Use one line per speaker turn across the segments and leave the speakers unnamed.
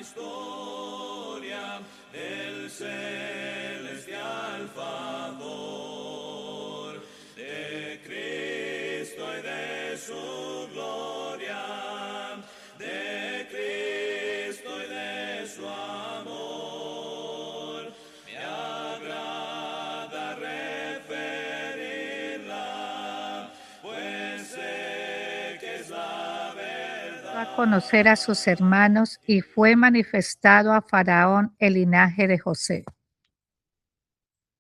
historia del celestial favor de Cristo y de su gloria, de Cristo y de su amor. Me agrada referirla, pues sé que es la verdad.
A conocer a sus hermanos y fue manifestado a Faraón el linaje de José.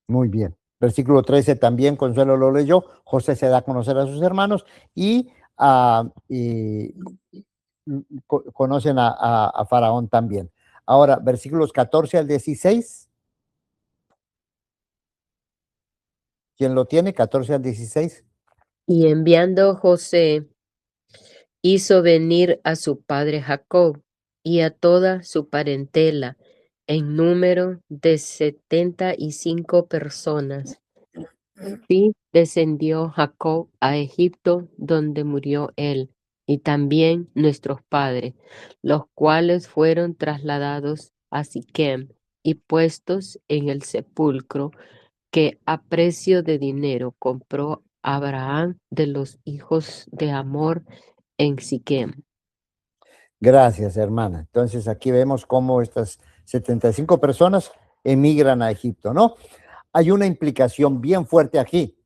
Muy bien. Versículo 13 también, Consuelo lo leyó. José se da a conocer a sus hermanos y conocen a Faraón también. Ahora, versículos 14 al 16. ¿Quién lo tiene? 14 al 16.
Y enviando José, hizo venir a su padre Jacob y a toda su parentela, en número de 75 personas. Así descendió Jacob a Egipto, donde murió él, y también nuestros padres, los cuales fueron trasladados a Siquem y puestos en el sepulcro que a precio de dinero compró Abraham de los hijos de Amor en Siquem.
Gracias, hermana. Entonces aquí vemos cómo estas 75 personas emigran a Egipto, ¿no? Hay una implicación bien fuerte aquí,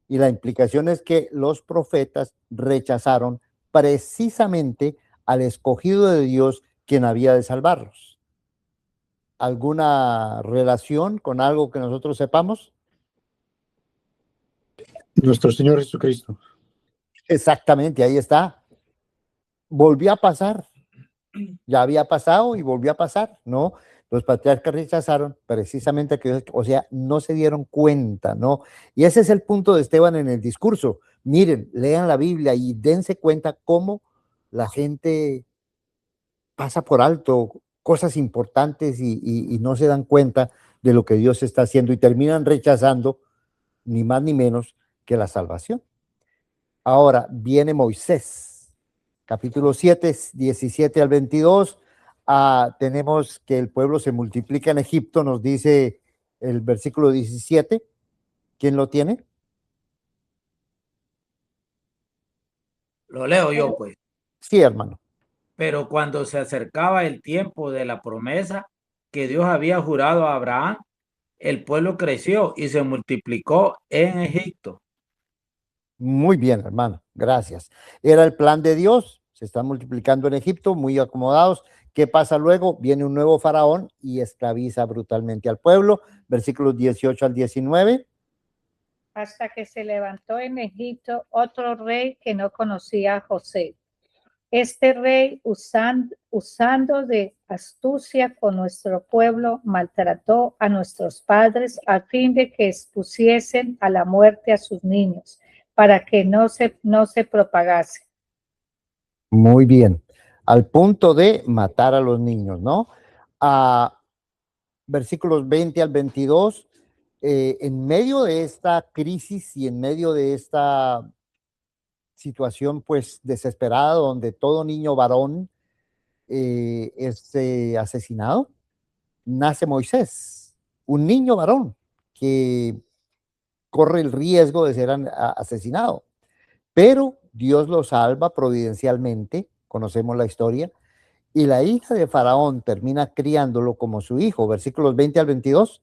y la implicación es que los profetas rechazaron precisamente al escogido de Dios, quien había de salvarlos. ¿Alguna relación con algo que nosotros sepamos?
Nuestro Señor Jesucristo.
Exactamente, ahí está. Volvió a pasar. Ya había pasado y volvió a pasar, ¿no? Los patriarcas rechazaron precisamente que, o sea, no se dieron cuenta, ¿no? Y ese es el punto de Esteban en el discurso. Miren, lean la Biblia y dense cuenta cómo la gente pasa por alto cosas importantes y no se dan cuenta de lo que Dios está haciendo y terminan rechazando ni más ni menos que la salvación. Ahora viene Moisés, capítulo 7, 17 al 22. Tenemos que el pueblo se multiplica en Egipto, nos dice el versículo 17. ¿Quién lo tiene?
Lo leo yo, pues.
Sí, hermano.
Pero cuando se acercaba el tiempo de la promesa que Dios había jurado a Abraham, el pueblo creció y se multiplicó en Egipto.
Muy bien, hermano, gracias. Era el plan de Dios, se están multiplicando en Egipto, muy acomodados. ¿Qué pasa luego? Viene un nuevo faraón y esclaviza brutalmente al pueblo. Versículos 18 al 19.
Hasta que se levantó en Egipto otro rey que no conocía a José. Este rey, usando de astucia con nuestro pueblo, maltrató a nuestros padres a fin de que expusiesen a la muerte a sus niños, para que no se propagase.
Muy bien, al punto de matar a los niños, ¿no? Versículos 20 al 22, en medio de esta crisis y en medio de esta situación pues desesperada donde todo niño varón es asesinado, nace Moisés, un niño varón que corre el riesgo de ser asesinado, pero Dios lo salva providencialmente, conocemos la historia, y la hija de Faraón termina criándolo como su hijo, versículos 20 al 22.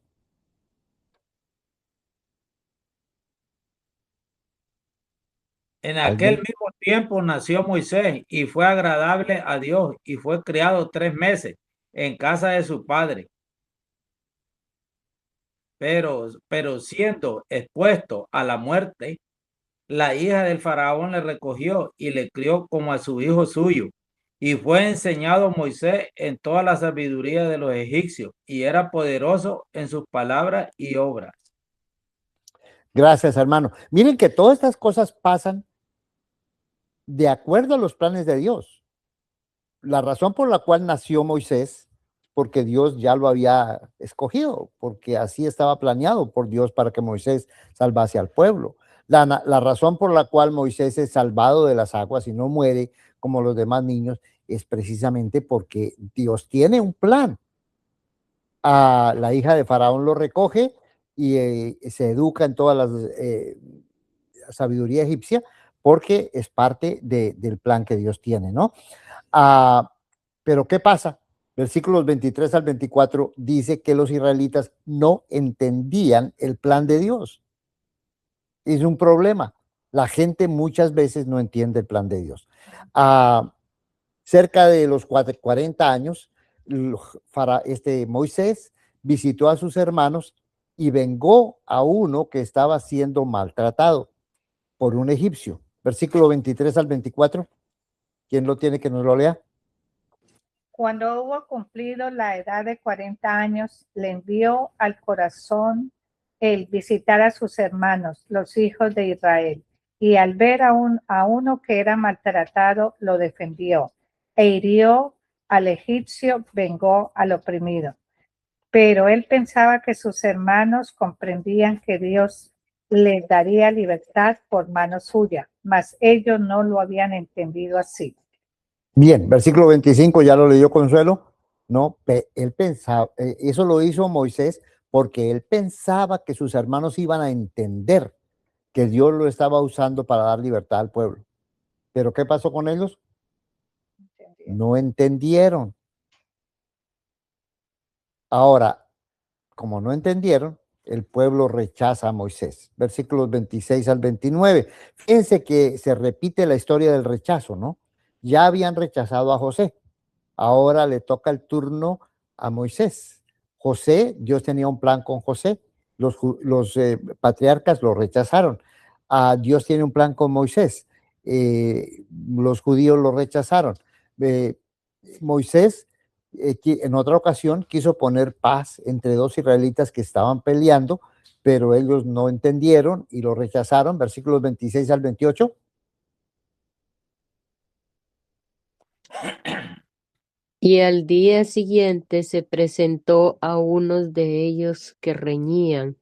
En aquel mismo tiempo nació Moisés y fue agradable a Dios y fue criado 3 meses en casa de su padre. Pero siendo expuesto a la muerte, la hija del faraón le recogió y le crió como a su hijo suyo. Y fue enseñado Moisés en toda la sabiduría de los egipcios y era poderoso en sus palabras y obras.
Gracias, hermano. Miren que todas estas cosas pasan de acuerdo a los planes de Dios. La razón por la cual nació Moisés, porque Dios ya lo había escogido, porque así estaba planeado por Dios para que Moisés salvase al pueblo. La razón por la cual Moisés es salvado de las aguas y no muere como los demás niños es precisamente porque Dios tiene un plan. La hija de Faraón lo recoge y se educa en toda la sabiduría egipcia porque es parte del plan que Dios tiene, ¿no? Pero ¿qué pasa? Versículos 23 al 24 dice que los israelitas no entendían el plan de Dios. Es un problema. La gente muchas veces no entiende el plan de Dios. Cerca de los 40 años, Moisés visitó a sus hermanos y vengó a uno que estaba siendo maltratado por un egipcio. Versículo 23 al 24. ¿Quién lo tiene que nos lo lea?
Cuando hubo cumplido la edad de 40 años, le envió al corazón el visitar a sus hermanos, los hijos de Israel, y al ver a uno que era maltratado, lo defendió, e hirió al egipcio, vengó al oprimido. Pero él pensaba que sus hermanos comprendían que Dios les daría libertad por mano suya, mas ellos no lo habían entendido así.
Bien, versículo 25, ya lo leyó Consuelo. No, él pensaba, eso lo hizo Moisés porque él pensaba que sus hermanos iban a entender que Dios lo estaba usando para dar libertad al pueblo. Pero ¿qué pasó con ellos? No entendieron. Ahora, como no entendieron, el pueblo rechaza a Moisés. Versículos 26 al 29. Fíjense que se repite la historia del rechazo, ¿no? Ya habían rechazado a José. Ahora le toca el turno a Moisés. José, Dios tenía un plan con José. Los patriarcas lo rechazaron. Dios tiene un plan con Moisés. Los judíos lo rechazaron. Moisés, en otra ocasión, quiso poner paz entre dos israelitas que estaban peleando, pero ellos no entendieron y lo rechazaron. Versículos 26 al 28.
Y al día siguiente se presentó a unos de ellos que reñían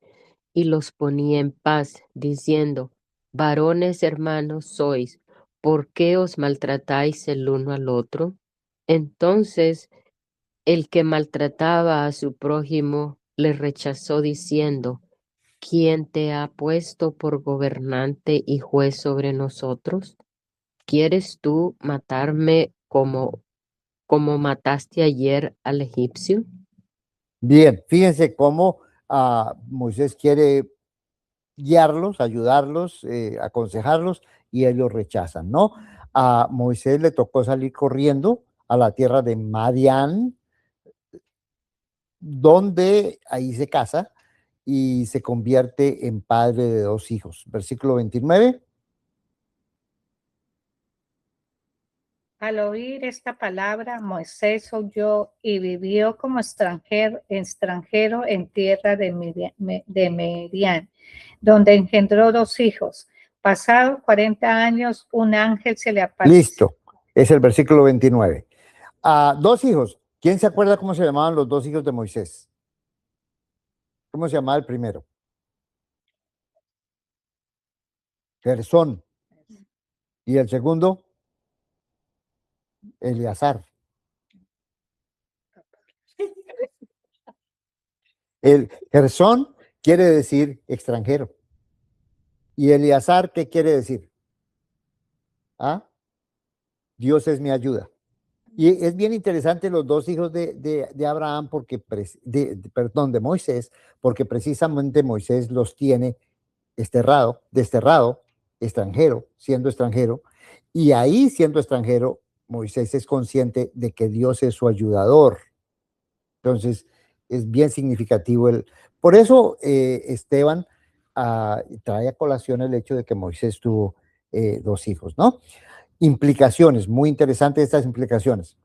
y los ponía en paz, diciendo: varones hermanos sois, ¿por qué os maltratáis el uno al otro? Entonces el que maltrataba a su prójimo le rechazó diciendo: ¿quién te ha puesto por gobernante y juez sobre nosotros? ¿Quieres tú matarme como mataste ayer al egipcio?
Bien, fíjense cómo Moisés quiere guiarlos, ayudarlos, aconsejarlos, y ellos rechazan, ¿no? A Moisés le tocó salir corriendo a la tierra de Madián, donde ahí se casa y se convierte en padre de dos hijos. Versículo 29.
Al oír esta palabra, Moisés huyó y vivió como extranjero en tierra de Medián, donde engendró dos hijos. Pasados 40 años, un ángel se le apareció.
Listo, es el versículo 29. Dos hijos. ¿Quién se acuerda cómo se llamaban los dos hijos de Moisés? ¿Cómo se llamaba el primero? Gersón. Y el segundo, Eleazar. El Gersón quiere decir extranjero. ¿Y Eleazar qué quiere decir? Dios es mi ayuda. Y es bien interesante los dos hijos de Abraham, de Moisés, porque precisamente Moisés los tiene desterrado, extranjero, siendo extranjero, y ahí siendo extranjero, Moisés es consciente de que Dios es su ayudador. Entonces, es bien significativo. Por eso Esteban trae a colación el hecho de que Moisés tuvo dos hijos, ¿no? Implicaciones, muy interesantes estas implicaciones.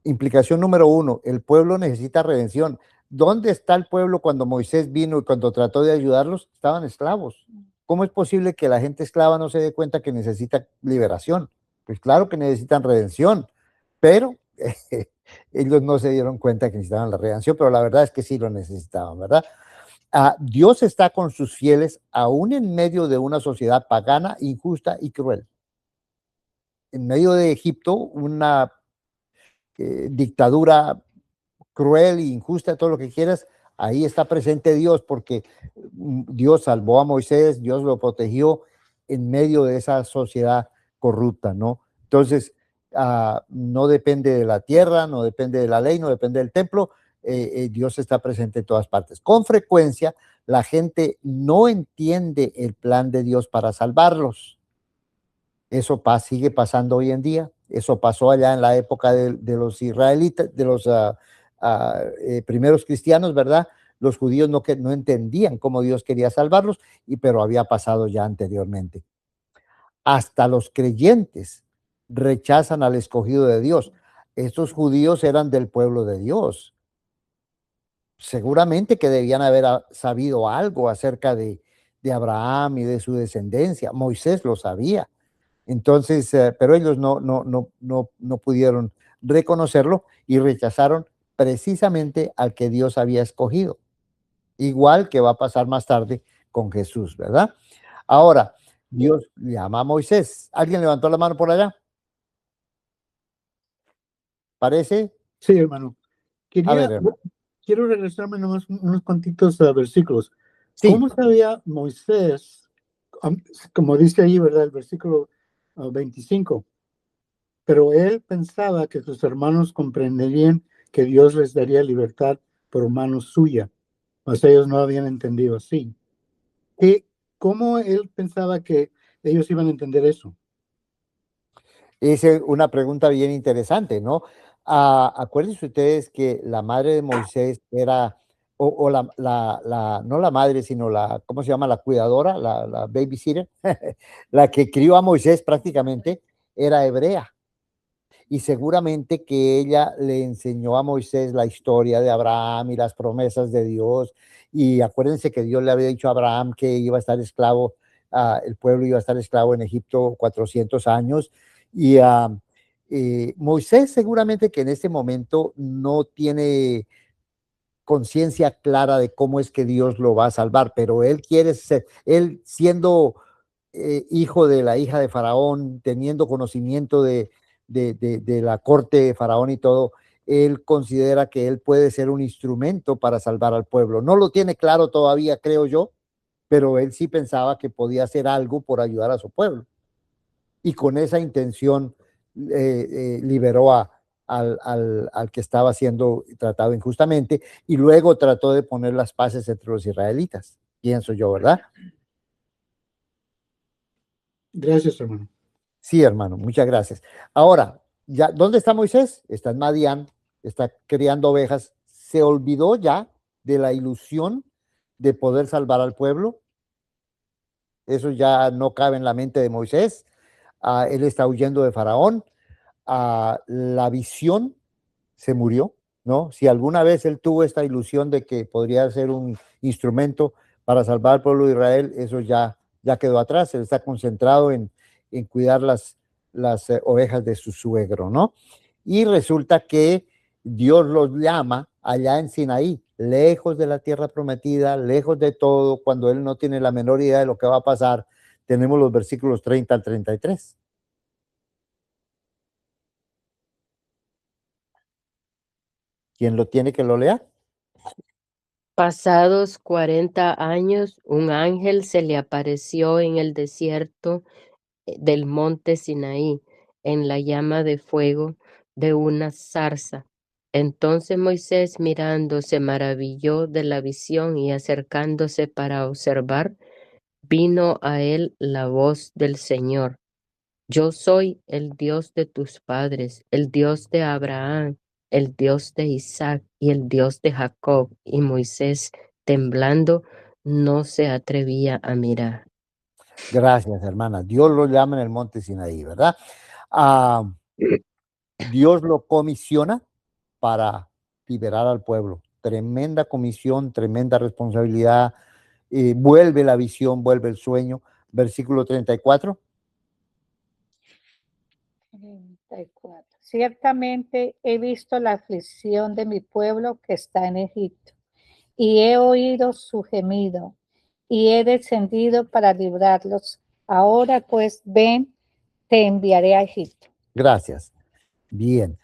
Implicación número 1, el pueblo necesita redención. ¿Dónde está el pueblo cuando Moisés vino y cuando trató de ayudarlos? Estaban esclavos. ¿Cómo es posible que la gente esclava no se dé cuenta que necesita liberación? Pues claro que necesitan redención, pero ellos no se dieron cuenta que necesitaban la redención, pero la verdad es que sí lo necesitaban, ¿verdad? Dios está con sus fieles aún en medio de una sociedad pagana, injusta y cruel. en medio de Egipto, una dictadura cruel e injusta, todo lo que quieras, ahí está presente Dios, porque Dios salvó a Moisés, Dios lo protegió en medio de esa sociedad corrupta, ¿no? Entonces, no depende de la tierra, no depende de la ley, no depende del templo, Dios está presente en todas partes. Con frecuencia, la gente no entiende el plan de Dios para salvarlos. Eso sigue pasando hoy en día. Eso pasó allá en la época de los israelitas, de los primeros cristianos, ¿verdad? Los judíos no entendían cómo Dios quería salvarlos, pero había pasado ya anteriormente. Hasta los creyentes rechazan al escogido de Dios. Estos judíos eran del pueblo de Dios. Seguramente que debían haber sabido algo acerca de Abraham y de su descendencia. Moisés lo sabía. Entonces, pero ellos no pudieron reconocerlo y rechazaron precisamente al que Dios había escogido. Igual que va a pasar más tarde con Jesús, ¿verdad? Ahora, Dios llama a Moisés. ¿Alguien levantó la mano por allá? ¿Parece?
Sí, hermano.
A ver, hermano.
Quiero regresarme nomás unos cuantitos versículos.
Sí.
¿Cómo sabía Moisés, como dice ahí, ¿verdad? El versículo 25, pero él pensaba que sus hermanos comprenderían que Dios les daría libertad por mano suya, mas ellos no habían entendido así. ¿Cómo él pensaba que ellos iban a entender eso?
Esa es una pregunta bien interesante, ¿no? Acuérdense ustedes que la madre de Moisés era, o no la madre, sino ¿cómo se llama? La cuidadora, la babysitter, la que crió a Moisés prácticamente, era hebrea. Y seguramente que ella le enseñó a Moisés la historia de Abraham y las promesas de Dios. Y acuérdense que Dios le había dicho a Abraham que iba a estar esclavo, el pueblo iba a estar esclavo en Egipto 400 años. Y Moisés seguramente que en este momento no tiene conciencia clara de cómo es que Dios lo va a salvar, pero él quiere ser, él siendo hijo de la hija de Faraón, teniendo conocimiento de la corte de Faraón y todo, él considera que él puede ser un instrumento para salvar al pueblo. No lo tiene claro todavía, creo yo, pero él sí pensaba que podía hacer algo por ayudar a su pueblo. Y con esa intención liberó al que estaba siendo tratado injustamente y luego trató de poner las paces entre los israelitas, pienso yo, ¿verdad?
Gracias, hermano.
Sí, hermano, muchas gracias. Ahora, ya, ¿dónde está Moisés? Está en Madián, está criando ovejas. ¿Se olvidó ya de la ilusión de poder salvar al pueblo? Eso ya no cabe en la mente de Moisés. Él está huyendo de Faraón. La visión se murió, ¿no? Si alguna vez él tuvo esta ilusión de que podría ser un instrumento para salvar al pueblo de Israel, eso ya quedó atrás. Él está concentrado en cuidar las ovejas de su suegro, ¿no? Y resulta que Dios los llama allá en Sinaí, lejos de la tierra prometida, lejos de todo, cuando él no tiene la menor idea de lo que va a pasar. Tenemos los versículos 30 al 33. ¿Quién lo tiene que lo lea?
Pasados 40 años, un ángel se le apareció en el desierto del monte Sinaí, en la llama de fuego de una zarza. Entonces Moisés, mirando, se maravilló de la visión y acercándose para observar, vino a él la voz del Señor. Yo soy el Dios de tus padres, el Dios de Abraham, el Dios de Isaac y el Dios de Jacob. Y Moisés, temblando, no se atrevía a mirar.
Gracias, hermana. Dios lo llama en el monte Sinaí, ¿verdad? Dios lo comisiona para liberar al pueblo. Tremenda comisión, tremenda responsabilidad. Vuelve la visión, vuelve el sueño. Versículo 34.
34. Ciertamente he visto la aflicción de mi pueblo que está en Egipto, y he oído su gemido, y he descendido para librarlos. Ahora pues ven, te enviaré a Egipto.
Gracias. Bien.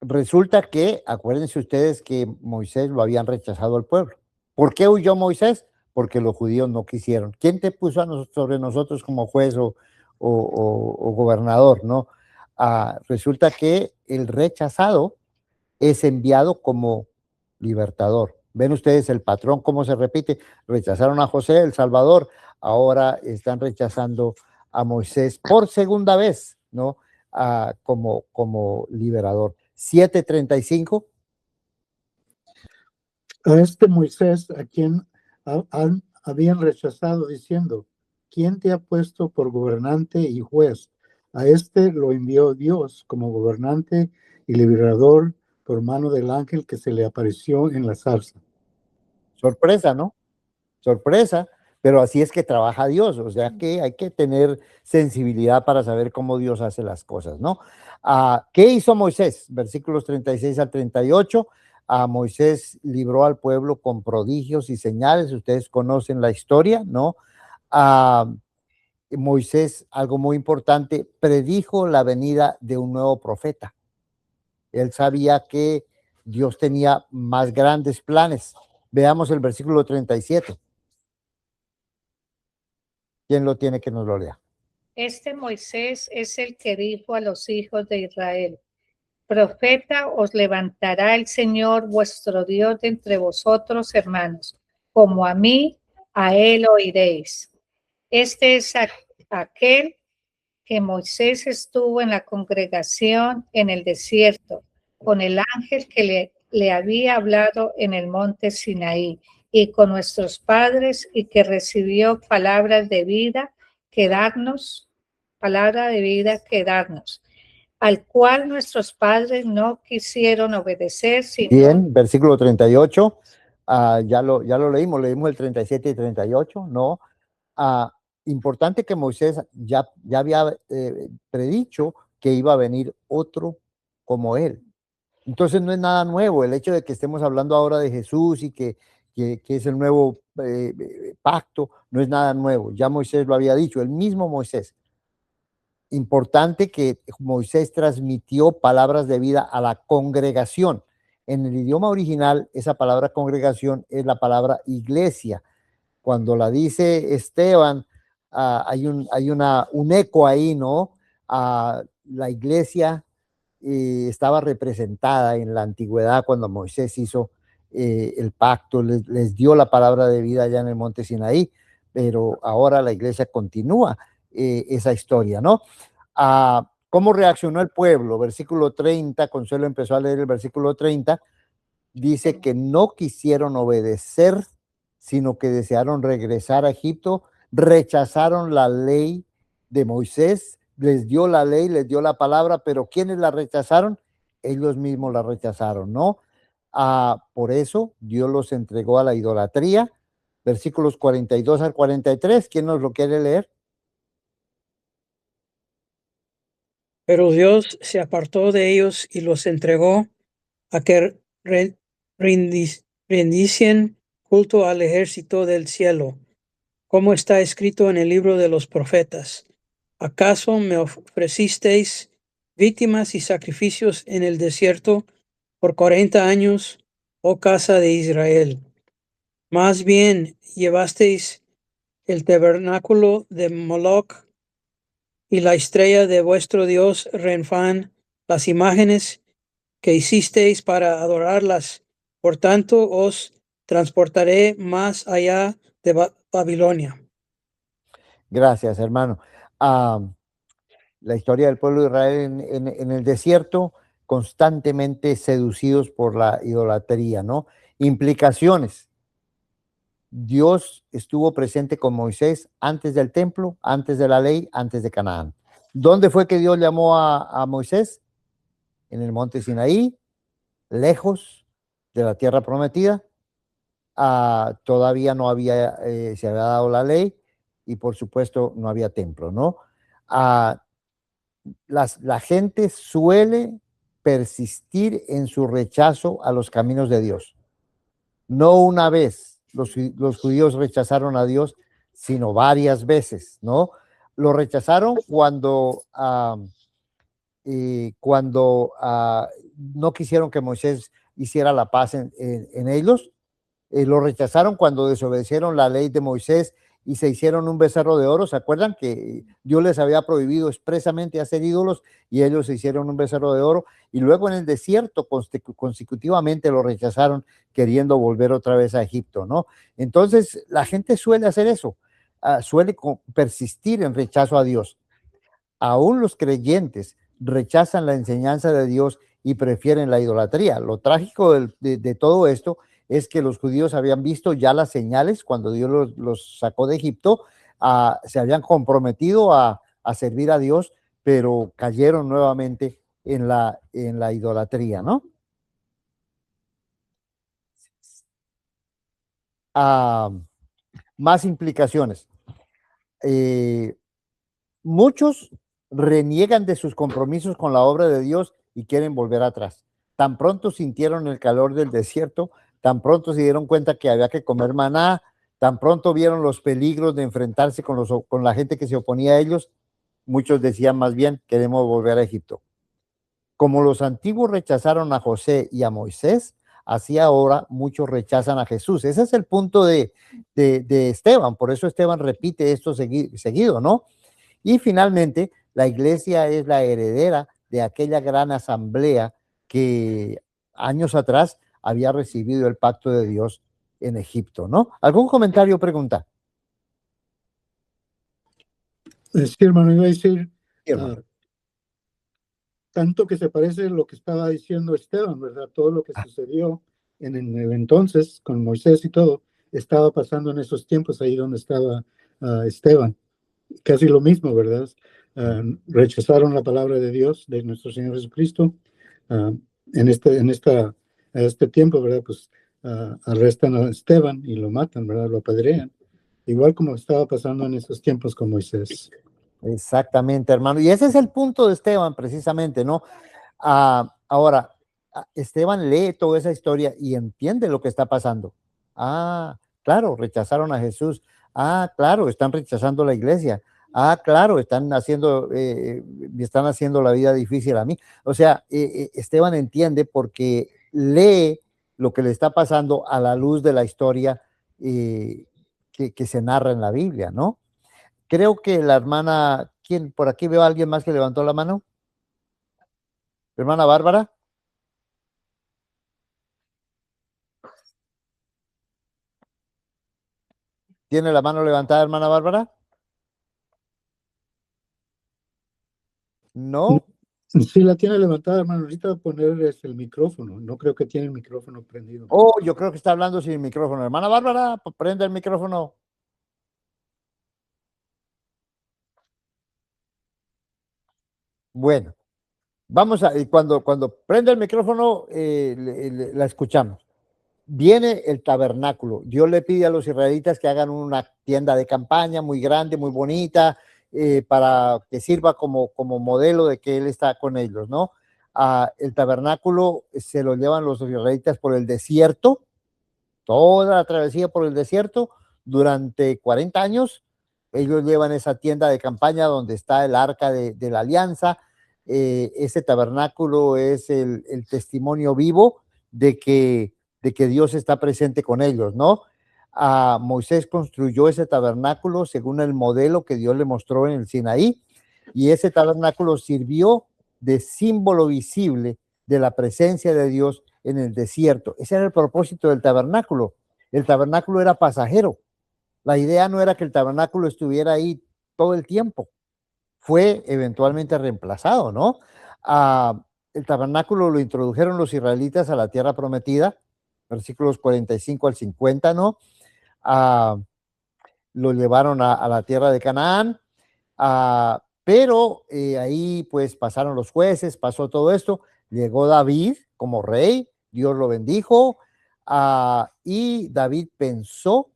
Resulta que, acuérdense ustedes que Moisés lo habían rechazado al pueblo. ¿Por qué huyó Moisés? Porque los judíos no quisieron. ¿Quién te puso sobre nosotros como juez o gobernador? ¿No? Resulta que el rechazado es enviado como libertador. Ven ustedes el patrón, cómo se repite. Rechazaron a José, el Salvador, ahora están rechazando a Moisés por segunda vez, ¿no? Como liberador. 7:35.
A este Moisés, a quien habían rechazado, diciendo, ¿quién te ha puesto por gobernante y juez? A este lo envió Dios como gobernante y liberador por mano del ángel que se le apareció en la zarza.
Sorpresa, ¿no? Sorpresa, pero así es que trabaja Dios, o sea que hay que tener sensibilidad para saber cómo Dios hace las cosas, ¿no? ¿Qué hizo Moisés? Versículos 36 al 38. Moisés libró al pueblo con prodigios y señales, ustedes conocen la historia, ¿no? Moisés, algo muy importante, predijo la venida de un nuevo profeta. Él sabía que Dios tenía más grandes planes. Veamos el versículo 37. ¿Quién lo tiene que nos lo lea?
Este Moisés es el que dijo a los hijos de Israel: profeta os levantará el Señor vuestro Dios de entre vosotros, hermanos, como a mí, a él oiréis. Este es aquel que Moisés estuvo en la congregación en el desierto, con el ángel que le había hablado en el monte Sinaí, y con nuestros padres, y que recibió palabra de vida que darnos, al cual nuestros padres no quisieron obedecer, sino...
Bien, versículo 38, ya lo leímos el 37 y 38, ¿no? Importante que Moisés ya había predicho que iba a venir otro como él. Entonces no es nada nuevo el hecho de que estemos hablando ahora de Jesús y que es el nuevo pacto, no es nada nuevo. Ya Moisés lo había dicho, el mismo Moisés. Importante que Moisés transmitió palabras de vida a la congregación. En el idioma original, esa palabra congregación es la palabra iglesia. Cuando la dice Esteban, hay un eco ahí, ¿no? La iglesia estaba representada en la antigüedad cuando Moisés hizo el pacto, les dio la palabra de vida allá en el monte Sinaí, pero ahora la iglesia continúa esa historia, ¿no? ¿Cómo reaccionó el pueblo? Versículo 30, Consuelo empezó a leer el versículo 30, dice que no quisieron obedecer, sino que desearon regresar a Egipto, rechazaron la ley de Moisés, les dio la ley, les dio la palabra, pero ¿quiénes la rechazaron? Ellos mismos la rechazaron, ¿no? Por eso Dios los entregó a la idolatría. Versículos 42 al 43, ¿quién nos lo quiere leer?
Pero Dios se apartó de ellos y los entregó a que rendiciesen culto al ejército del cielo, como está escrito en el libro de los profetas. ¿Acaso me ofrecisteis víctimas y sacrificios en el desierto por 40 años, oh casa de Israel? Más bien llevasteis el tabernáculo de Moloch y la estrella de vuestro dios Renfán, las imágenes que hicisteis para adorarlas. Por tanto, os transportaré más allá de Babilonia.
Gracias, hermano. La historia del pueblo de Israel en el desierto, constantemente seducidos por la idolatría, ¿no? Implicaciones. Dios estuvo presente con Moisés antes del templo, antes de la ley, antes de Canaán. ¿Dónde fue que Dios llamó a Moisés? En el monte Sinaí, lejos de la tierra prometida. Todavía no había, se había dado la ley y por supuesto no había templo, ¿no? La gente suele persistir en su rechazo a los caminos de Dios. No una vez los judíos rechazaron a Dios, sino varias veces, ¿no? lo rechazaron cuando no quisieron que Moisés hiciera la paz en ellos. Lo rechazaron cuando desobedecieron la ley de Moisés y se hicieron un becerro de oro. ¿Se acuerdan que Dios les había prohibido expresamente hacer ídolos y ellos se hicieron un becerro de oro? Y luego en el desierto consecutivamente lo rechazaron, queriendo volver otra vez a Egipto, ¿no? Entonces la gente suele hacer eso, suele persistir en rechazo a Dios. Aún los creyentes rechazan la enseñanza de Dios y prefieren la idolatría. Lo trágico de todo esto es que los judíos habían visto ya las señales cuando Dios los sacó de Egipto, se habían comprometido a servir a Dios, pero cayeron nuevamente en la idolatría, ¿no? Más implicaciones. Muchos reniegan de sus compromisos con la obra de Dios y quieren volver atrás. Tan pronto sintieron el calor del desierto, tan pronto se dieron cuenta que había que comer maná, tan pronto vieron los peligros de enfrentarse con la gente que se oponía a ellos, muchos decían más bien, queremos volver a Egipto. Como los antiguos rechazaron a José y a Moisés, así ahora muchos rechazan a Jesús. Ese es el punto de Esteban, por eso Esteban repite esto seguido, ¿no? Y finalmente, la iglesia es la heredera de aquella gran asamblea que años atrás había recibido el pacto de Dios en Egipto, ¿no? ¿Algún comentario o pregunta?
Sí, hermano, iba a decir,
Sí, hermano.
tanto que se parece a lo que estaba diciendo Esteban, ¿verdad? Todo lo que sucedió en el entonces con Moisés y todo, estaba pasando en esos tiempos ahí donde estaba Esteban. Casi lo mismo, ¿verdad? Rechazaron la palabra de Dios, de nuestro Señor Jesucristo. En este tiempo, ¿verdad? Pues arrestan a Esteban y lo matan, ¿verdad? Lo apedrean. Igual como estaba pasando en esos tiempos con Moisés.
Exactamente, hermano. Y ese es el punto de Esteban, precisamente, ¿no? Ahora, Esteban lee toda esa historia y entiende lo que está pasando. Claro, rechazaron a Jesús. Claro, están rechazando la iglesia. Claro, están haciendo la vida difícil a mí. O sea, Esteban entiende porque lee lo que le está pasando a la luz de la historia que se narra en la Biblia, ¿no? Creo que la hermana, ¿quién? Por aquí veo a alguien más que levantó la mano. Hermana Bárbara. ¿Tiene la mano levantada, hermana Bárbara? No.
Sí, la tiene levantada, hermano. Ahorita poner el micrófono. No creo que tiene el micrófono prendido.
Yo creo que está hablando sin micrófono. Hermana Bárbara, prende el micrófono. Bueno, vamos a, y cuando prende el micrófono, la escuchamos. Viene el tabernáculo. Dios le pide a los israelitas que hagan una tienda de campaña muy grande, muy bonita, para que sirva como modelo de que Él está con ellos, ¿no? El tabernáculo se lo llevan los israelitas por el desierto, toda la travesía por el desierto, durante 40 años. Ellos llevan esa tienda de campaña donde está el arca de la alianza. Ese tabernáculo es el testimonio vivo de que Dios está presente con ellos, ¿no? Moisés construyó ese tabernáculo según el modelo que Dios le mostró en el Sinaí, y ese tabernáculo sirvió de símbolo visible de la presencia de Dios en el desierto. Ese era el propósito del tabernáculo. El tabernáculo era pasajero. La idea no era que el tabernáculo estuviera ahí todo el tiempo. Fue eventualmente reemplazado, ¿no? El tabernáculo lo introdujeron los israelitas a la tierra prometida, versículos 45 al 50, ¿no? Lo llevaron a la tierra de Canaán, pero ahí pues pasaron los jueces, pasó todo esto, llegó David como rey, Dios lo bendijo, y David pensó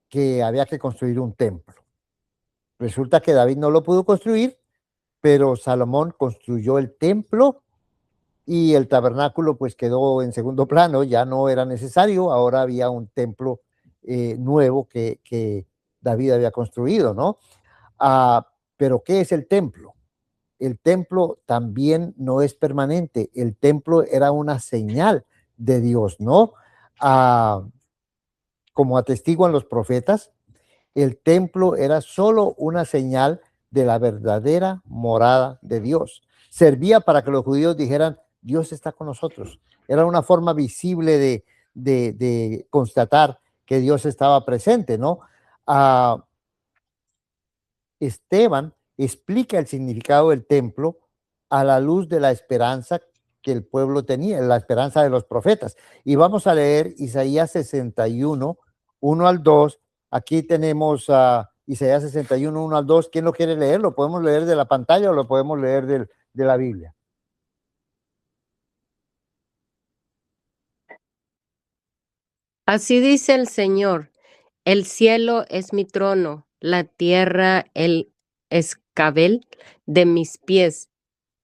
que había que construir un templo. Resulta que David no lo pudo construir, pero Salomón construyó el templo y el tabernáculo pues quedó en segundo plano, ya no era necesario, ahora había un templo nuevo que David había construido, ¿no? Pero ¿qué es el templo? El templo también no es permanente. El templo era una señal de Dios, ¿no? Como atestiguan los profetas, el templo era solo una señal de la verdadera morada de Dios. Servía para que los judíos dijeran, Dios está con nosotros. Era una forma visible de constatar que Dios estaba presente, ¿no? Esteban explica el significado del templo a la luz de la esperanza que el pueblo tenía, la esperanza de los profetas. Y vamos a leer Isaías 61, 1 al 2. Aquí tenemos a Isaías 61, 1 al 2. ¿Quién lo quiere leer? ¿Lo podemos leer de la pantalla o lo podemos leer de la Biblia?
Así dice el Señor, el cielo es mi trono, la tierra el escabel de mis pies.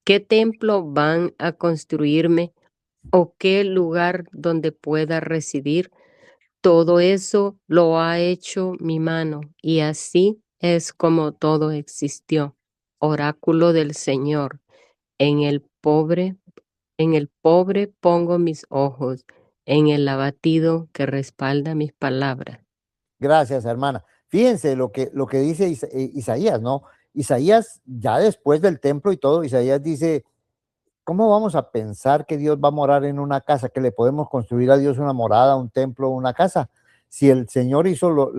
¿Qué templo van a construirme o qué lugar donde pueda residir? Todo eso lo ha hecho mi mano y así es como todo existió. Oráculo del Señor, en el pobre pongo mis ojos, en el abatido que respalda mis palabras.
Gracias, hermana. Fíjense lo que dice Isaías, ¿no? Isaías, ya después del templo y todo, Isaías dice, ¿cómo vamos a pensar que Dios va a morar en una casa, que le podemos construir a Dios una morada, un templo, una casa? Si el Señor hizo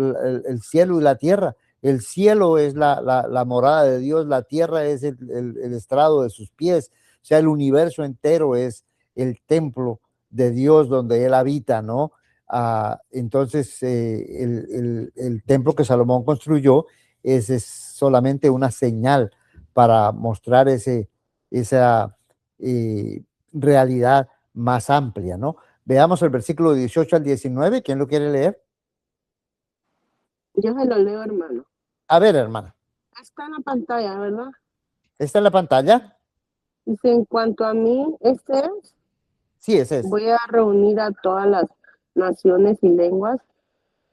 el cielo y la tierra, el cielo es la morada de Dios, la tierra es el estrado de sus pies, o sea, el universo entero es el templo de Dios donde Él habita, ¿no? Entonces, el templo que Salomón construyó es solamente una señal para mostrar esa realidad más amplia, ¿no? Veamos el versículo 18 al 19. ¿Quién lo quiere leer?
Yo se lo leo, hermano.
A ver, hermana.
Está en la pantalla, ¿verdad?
¿Está en la pantalla?
Dice, en cuanto a mí,
Sí, ese es.
voy a reunir a todas las naciones y lenguas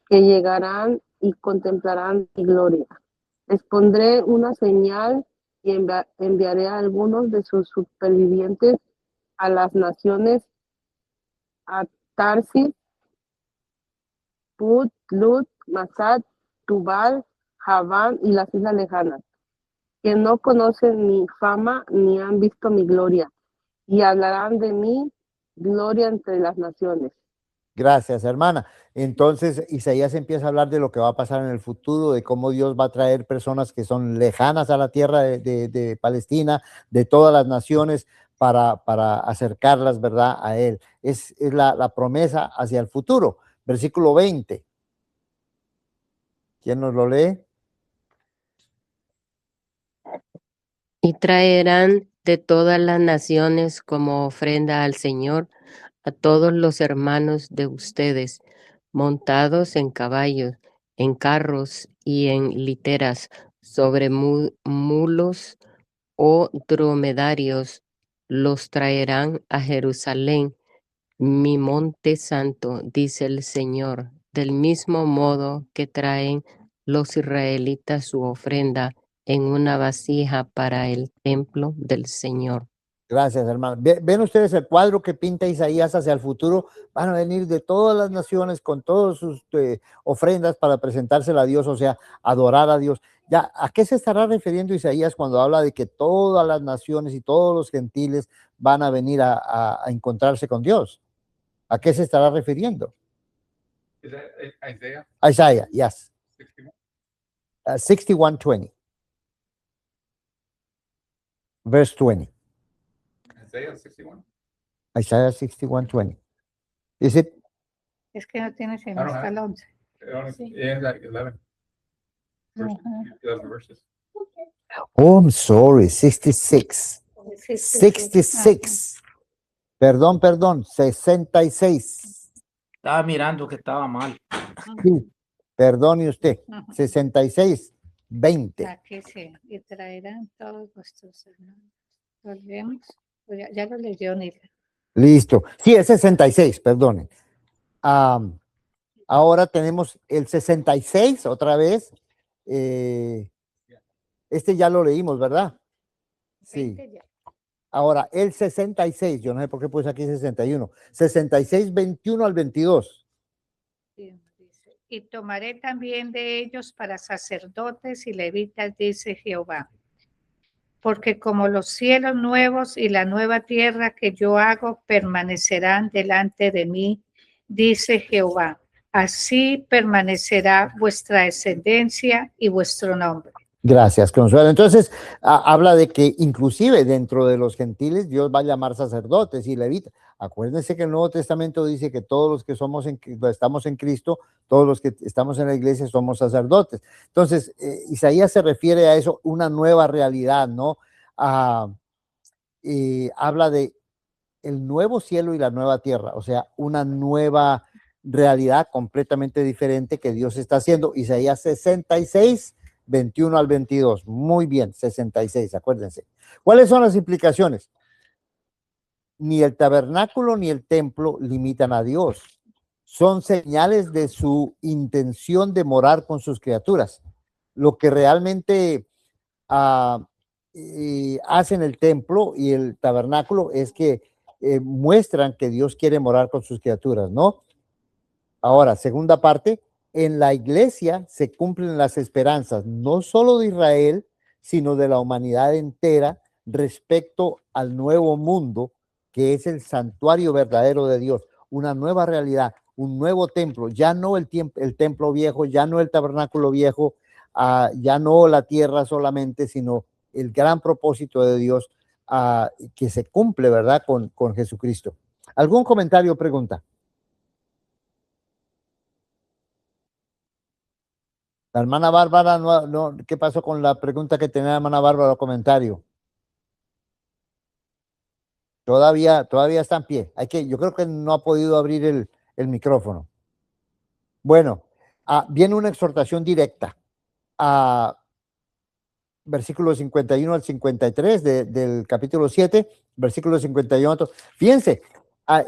que llegarán y contemplarán mi gloria. Les pondré una señal y enviaré a algunos de sus supervivientes a las naciones, a Tarsis, Put, Lut, Masad, Tubal, Javán y las islas lejanas, que no conocen mi fama ni han visto mi gloria, y hablarán de mi gloria entre las naciones.
Gracias, hermana. Entonces, Isaías empieza a hablar de lo que va a pasar en el futuro, de cómo Dios va a traer personas que son lejanas a la tierra de Palestina, de todas las naciones, para acercarlas, ¿verdad?, a Él. Es la promesa hacia el futuro. Versículo 20. ¿Quién nos lo lee?
Y traerán de todas las naciones como ofrenda al Señor a todos los hermanos de ustedes, montados en caballos, en carros y en literas, sobre mulos o dromedarios, los traerán a Jerusalén, mi monte santo, dice el Señor, del mismo modo que traen los israelitas su ofrenda en una vasija para el templo del Señor.
Gracias, hermano. ¿Ven ustedes el cuadro que pinta Isaías hacia el futuro? Van a venir de todas las naciones con todas sus ofrendas para presentársela a Dios, o sea, adorar a Dios. Ya, ¿a qué se estará refiriendo Isaías cuando habla de que todas las naciones y todos los gentiles van a venir a encontrarse con Dios? ¿A qué se estará refiriendo?
Is that Isaiah
Isaiah, yes.
61?
61:20. Verse 20.
Isaiah 61?
Isaiah 61:20. Is it?
Es que no tiene
I don't
hasta el 11. Sí.
Yeah, like 11.
Ajá.
11 verses.
Oh, I'm sorry, 66. 66. Perdón, 66.
Estaba mirando que estaba mal.
Sí, perdone usted.
Ajá.
66, 20.
Aquí sí, y traerán todos vuestros hermanos. ¿Lo leemos? Pues ya lo leyó Nila.
Listo. Sí, es 66, perdone. Ahora tenemos el 66 otra vez. Este ya lo leímos, ¿verdad? Sí.
20 ya.
Ahora, el 66, yo no sé por qué puse aquí 61. 66, 21 al 22.
Sí, dice, y tomaré también de ellos para sacerdotes y levitas, dice Jehová. Porque como los cielos nuevos y la nueva tierra que yo hago permanecerán delante de mí, dice Jehová, así permanecerá vuestra descendencia y vuestro nombre.
Gracias, Consuelo. Entonces, habla de que inclusive dentro de los gentiles Dios va a llamar sacerdotes y levitas. Acuérdense que el Nuevo Testamento dice que todos los que estamos en Cristo, todos los que estamos en la iglesia somos sacerdotes. Entonces, Isaías se refiere a eso, una nueva realidad, ¿no? Habla de el nuevo cielo y la nueva tierra, o sea, una nueva realidad completamente diferente que Dios está haciendo. Isaías 66, 21 al 22. Muy bien, 66, acuérdense. ¿Cuáles son las implicaciones? Ni el tabernáculo ni el templo limitan a Dios. Son señales de su intención de morar con sus criaturas. Lo que realmente hacen el templo y el tabernáculo es que muestran que Dios quiere morar con sus criaturas, ¿no? Ahora, segunda parte, en la iglesia se cumplen las esperanzas, no solo de Israel, sino de la humanidad entera respecto al nuevo mundo, que es el santuario verdadero de Dios, una nueva realidad, un nuevo templo, ya no el templo viejo, ya no el tabernáculo viejo, ya no la tierra solamente, sino el gran propósito de Dios que se cumple, ¿verdad? Con Jesucristo. ¿Algún comentario o pregunta? La hermana Bárbara, ¿qué pasó con la pregunta que tenía la hermana Bárbara o comentario? Todavía está en pie. Yo creo que no ha podido abrir el micrófono. Bueno, viene una exhortación directa a versículos 51 al 53 del capítulo 7, versículo 51. Fíjense,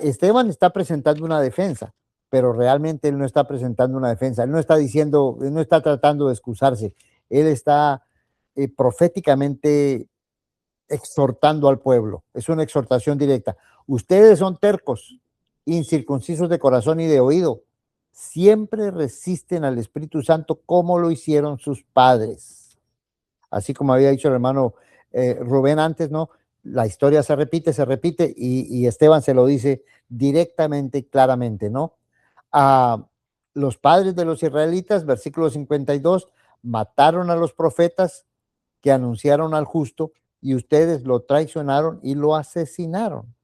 Esteban está presentando una defensa, pero realmente él no está presentando una defensa. Él no está diciendo, él no está tratando de excusarse. Él está proféticamente exhortando al pueblo. Es una exhortación directa. Ustedes son tercos, incircuncisos de corazón y de oído. Siempre resisten al Espíritu Santo como lo hicieron sus padres. Así como había dicho el hermano Rubén antes, ¿no? La historia se repite y Esteban se lo dice directamente y claramente, ¿no? Los padres de los israelitas, versículo 52, mataron a los profetas que anunciaron al justo y ustedes lo traicionaron y lo asesinaron.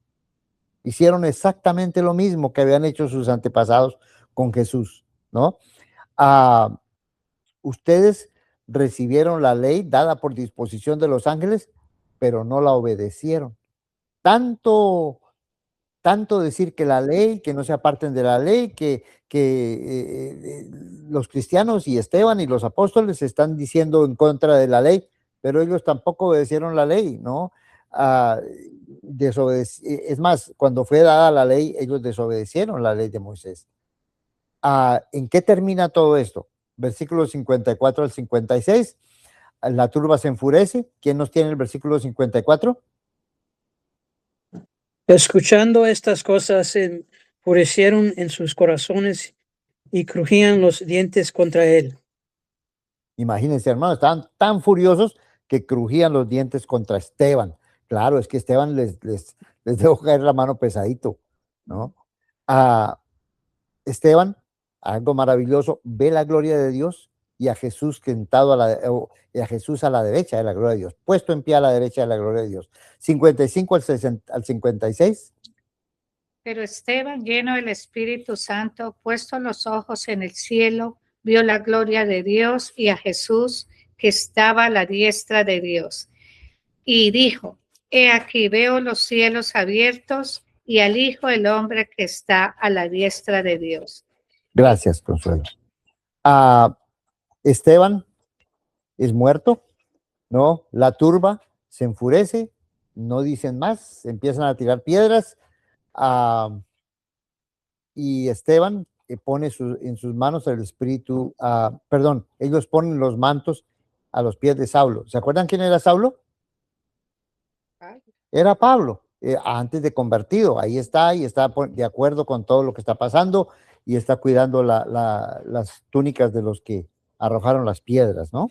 Hicieron exactamente lo mismo que habían hecho sus antepasados con Jesús, ¿no? Ustedes recibieron la ley dada por disposición de los ángeles, pero no la obedecieron. Tanto decir que la ley, que no se aparten de la ley, que los cristianos y Esteban y los apóstoles están diciendo en contra de la ley, pero ellos tampoco obedecieron la ley, ¿no? Es más, cuando fue dada la ley, ellos desobedecieron la ley de Moisés. ¿En qué termina todo esto? Versículos 54 al 56. La turba se enfurece. ¿Quién nos tiene el versículo 54?
Escuchando estas cosas, se enfurecieron en sus corazones y crujían los dientes contra él.
Imagínense, hermanos, estaban tan furiosos que crujían los dientes contra Esteban. Claro, es que Esteban les dejó caer la mano pesadito, ¿no? Esteban, algo maravilloso, ve la gloria de Dios y a Jesús sentado y a Jesús a la derecha de la gloria de Dios, puesto en pie a la derecha de la gloria de Dios. 55 al 56.
Pero Esteban, lleno del Espíritu Santo, puesto los ojos en el cielo, vio la gloria de Dios y a Jesús que estaba a la diestra de Dios. Y dijo, he aquí veo los cielos abiertos y al Hijo del Hombre que está a la diestra de Dios.
Gracias, Consuelo. Esteban es muerto, ¿no? La turba se enfurece, no dicen más, empiezan a tirar piedras. Y Esteban pone en sus manos el espíritu, ellos ponen los mantos a los pies de Saulo. ¿Se acuerdan quién era Saulo? Era Pablo, antes de convertido. Ahí está, y está de acuerdo con todo lo que está pasando y está cuidando las túnicas de los que arrojaron las piedras, ¿no?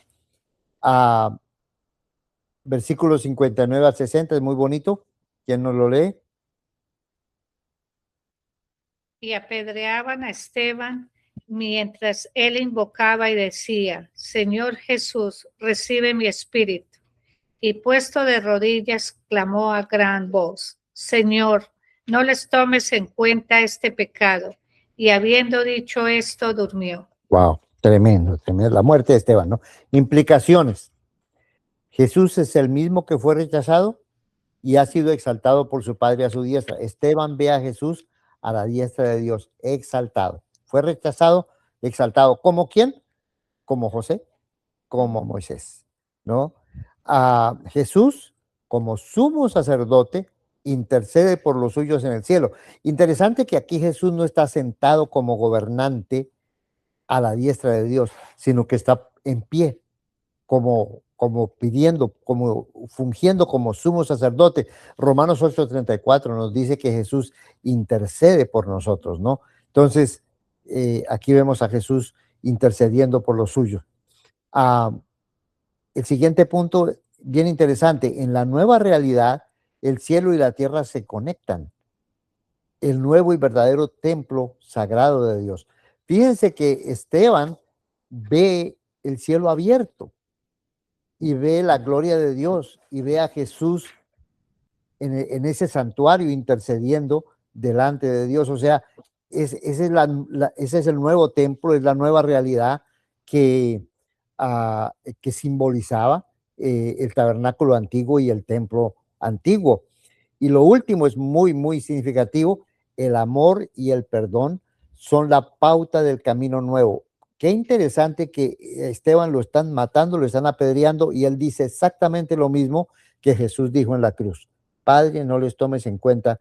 Versículos 59 al 60, es muy bonito. ¿Quién nos lo lee?
Y apedreaban a Esteban mientras él invocaba y decía: Señor Jesús, recibe mi espíritu. Y puesto de rodillas, clamó a gran voz: Señor, no les tomes en cuenta este pecado. Y habiendo dicho esto, durmió.
Wow, tremendo, tremendo. La muerte de Esteban, ¿no? Implicaciones. Jesús es el mismo que fue rechazado y ha sido exaltado por su Padre a su diestra. Esteban ve a Jesús a la diestra de Dios, exaltado. Fue rechazado, exaltado. ¿Como quién? Como José, como Moisés, ¿no? Jesús, como sumo sacerdote, intercede por los suyos en el cielo. Interesante que aquí Jesús no está sentado como gobernante a la diestra de Dios, sino que está en pie, como pidiendo, como fungiendo como sumo sacerdote. Romanos 8:34 nos dice que Jesús intercede por nosotros, ¿no? Entonces, aquí vemos a Jesús intercediendo por los suyos. El siguiente punto, bien interesante, en la nueva realidad, el cielo y la tierra se conectan. El nuevo y verdadero templo sagrado de Dios. Fíjense que Esteban ve el cielo abierto y ve la gloria de Dios y ve a Jesús en ese santuario intercediendo delante de Dios. O sea, ese es el nuevo templo, es la nueva realidad que simbolizaba el tabernáculo antiguo y el templo antiguo. Y lo último es muy, muy significativo: el amor y el perdón son la pauta del camino nuevo. Qué interesante que Esteban lo están matando, lo están apedreando, y él dice exactamente lo mismo que Jesús dijo en la cruz: Padre, no les tomes en cuenta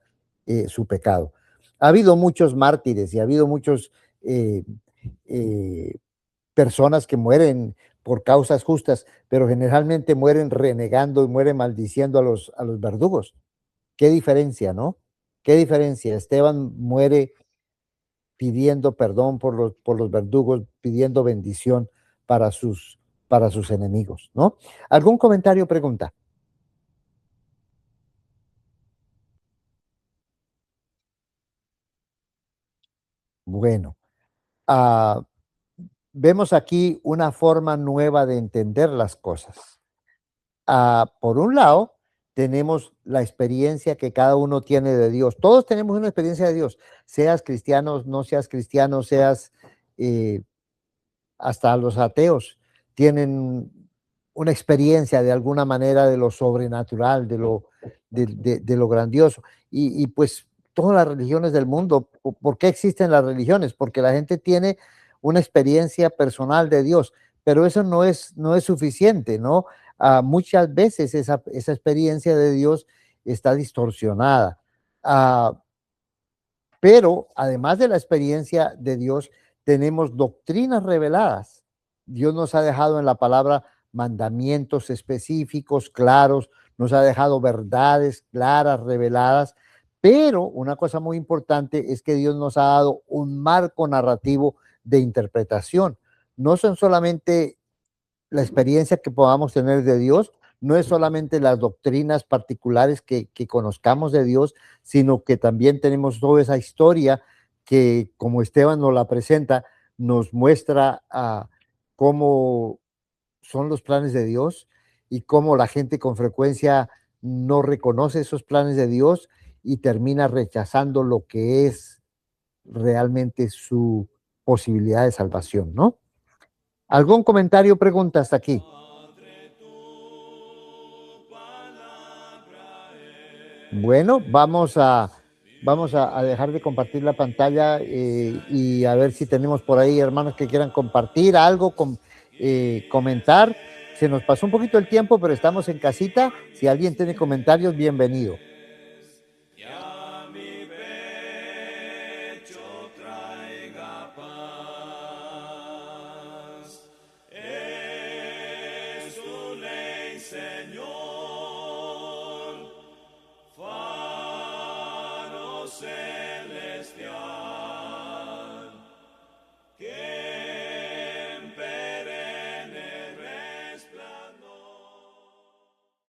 su pecado. Ha habido muchos mártires y ha habido muchos personas que mueren por causas justas, pero generalmente mueren renegando y mueren maldiciendo a los verdugos. Qué diferencia, ¿no? Qué diferencia. Esteban muere pidiendo perdón por los verdugos, pidiendo bendición para sus enemigos, ¿no? ¿Algún comentario o pregunta? Bueno, vemos aquí una forma nueva de entender las cosas. Por un lado, tenemos la experiencia que cada uno tiene de Dios. Todos tenemos una experiencia de Dios, seas cristiano, no seas cristiano, seas hasta los ateos tienen una experiencia de alguna manera de lo sobrenatural, de lo grandioso. Y pues todas las religiones del mundo, ¿por qué existen las religiones? Porque la gente tiene una experiencia personal de Dios, pero eso no es suficiente, ¿no? Muchas veces esa experiencia de Dios está distorsionada. Pero además de la experiencia de Dios, tenemos doctrinas reveladas. Dios nos ha dejado en la palabra mandamientos específicos, claros, nos ha dejado verdades claras, reveladas, pero una cosa muy importante es que Dios nos ha dado un marco narrativo de interpretación. No son solamente la experiencia que podamos tener de Dios, no es solamente las doctrinas particulares que conozcamos de Dios, sino que también tenemos toda esa historia que, como Esteban nos la presenta, nos muestra cómo son los planes de Dios y cómo la gente con frecuencia no reconoce esos planes de Dios y termina rechazando lo que es realmente su posibilidad de salvación, ¿no? ¿Algún comentario o pregunta hasta aquí? Bueno, vamos a dejar de compartir la pantalla y a ver si tenemos por ahí hermanos que quieran compartir algo, comentar. Se nos pasó un poquito el tiempo, pero estamos en casita. Si alguien tiene comentarios, bienvenido.